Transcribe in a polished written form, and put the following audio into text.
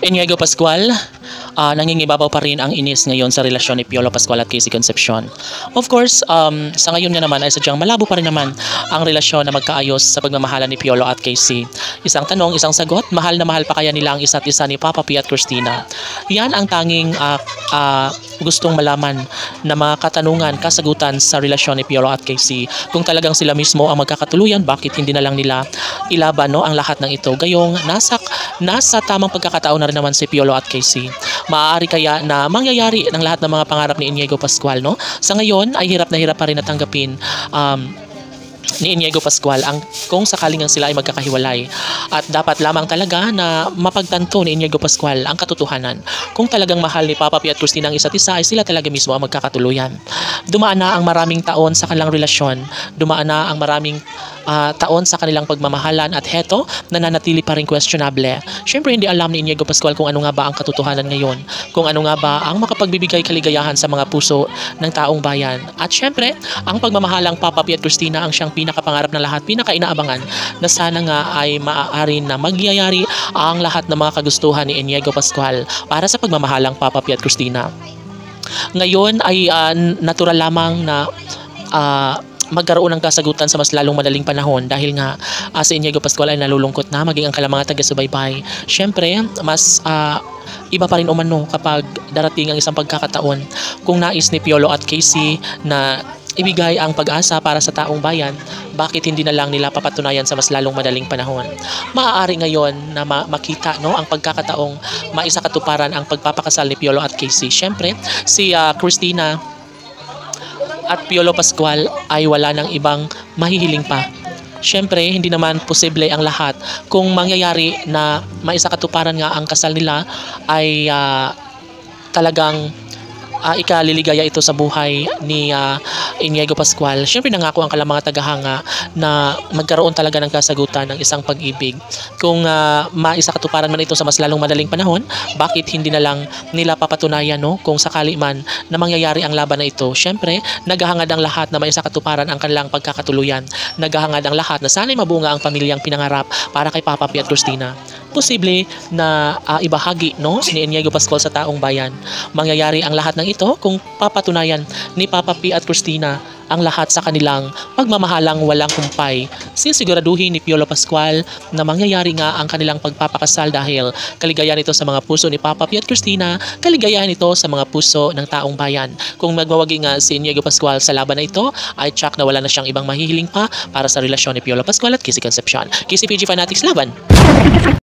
Inigo Pascual, nangingibabaw pa rin ang inis ngayon sa relasyon ni Piolo Pascual at Casey Concepcion. Of course, sa ngayon nga naman ay sadyang malabo pa rin naman ang relasyon na magkaayos sa pagmamahalan ni Piolo at Casey. Isang tanong, isang sagot, mahal na mahal pa kaya nila ang isa't isa ni Papa P at Christina? Yan ang tanging gustong malaman na mga katanungan, kasagutan sa relasyon ni Piolo at Casey. Kung talagang sila mismo ang magkakatuluyan, bakit hindi na lang nila ilaban ang lahat ng ito? Gayong nasa tamang pagkakataon na rin naman si Piolo at Casey. Maaari kaya na mangyayari ng lahat ng mga pangarap ni Inigo Pascual, no? Sa ngayon ay hirap na hirap pa rin na tanggapin ni Inigo Pascual kung sakaling sila ay magkakahiwalay. At dapat lamang talaga na mapagtanto ni Inigo Pascual ang katotohanan. Kung talagang mahal ni Papa P at Christina ang isa't isa, ay sila talaga mismo ang magkakatuluyan. Dumaan na ang maraming taon sa kanilang relasyon. Dumaan na ang maraming taon sa kanilang pagmamahalan at heto, nananatili pa rin questionable. Siyempre hindi alam ni Inigo Pascual kung ano nga ba ang katotohanan ngayon, kung ano nga ba ang makapagbibigay kaligayahan sa mga puso ng taong bayan. At siyempre, ang pagmamahalang Papa P at Christina ang siyang pinakapangarap na lahat, pinakainaabangan na sana nga ay maaari na magyayari ang lahat ng mga kagustuhan ni Inigo Pascual para sa pagmamahalang Papa P at Christina. Ngayon ay natural lamang na magkaroon ng kasagutan sa mas lalong madaling panahon dahil nga si Inigo Pascual ay nalulungkot na maging ang kailang mga taga-subaybay. Siyempre, mas iba pa rin umano kapag darating ang isang pagkakataon kung nais ni Piolo at Casey na ibigay ang pag-asa para sa taong bayan, bakit hindi na lang nila papatunayan sa mas lalong madaling panahon? Maaari ngayon na makita ang pagkakataong maisakatuparan ang pagpapakasal ni Piolo at Casey. Siyempre, si Christina at Piolo Pascual ay wala ng ibang mahihiling pa. Siyempre, hindi naman posible ang lahat. Kung mangyayari na maisakatuparan nga ang kasal nila ay talagang ikaliligaya ito sa buhay ni Inigo Pascual. Siyempre nangako ang kailang mga tagahanga na magkaroon talaga ng kasagutan ng isang pag-ibig. Kung maisakatuparan man ito sa mas lalong madaling panahon, bakit hindi na lang nila papatunayan kung sakali man na mangyayari ang laban na ito? Siyempre, naghahangad ang lahat na maisakatuparan ang kanilang pagkakatuluyan. Naghahangad ang lahat na sana'y mabunga ang pamilyang pinangarap para kay Papa P at Christina. Posible na ibahagi ni Inigo Pascual sa taong bayan. Mangyayari ang lahat ng ito kung papatunayan ni Papa P at Christina ang lahat sa kanilang pagmamahalang walang humpay. Sisiguraduhin ni Piolo Pascual na mangyayari nga ang kanilang pagpapakasal dahil kaligayahan ito sa mga puso ni Papa P at Christina, kaligayahan ito sa mga puso ng taong bayan. Kung magwawagi nga si Inigo Pascual sa laban na ito, ay tsak na wala na siyang ibang mahihiling pa para sa relasyon ni Piolo Pascual at Casey Concepcion. Casey PG Fanatics laban!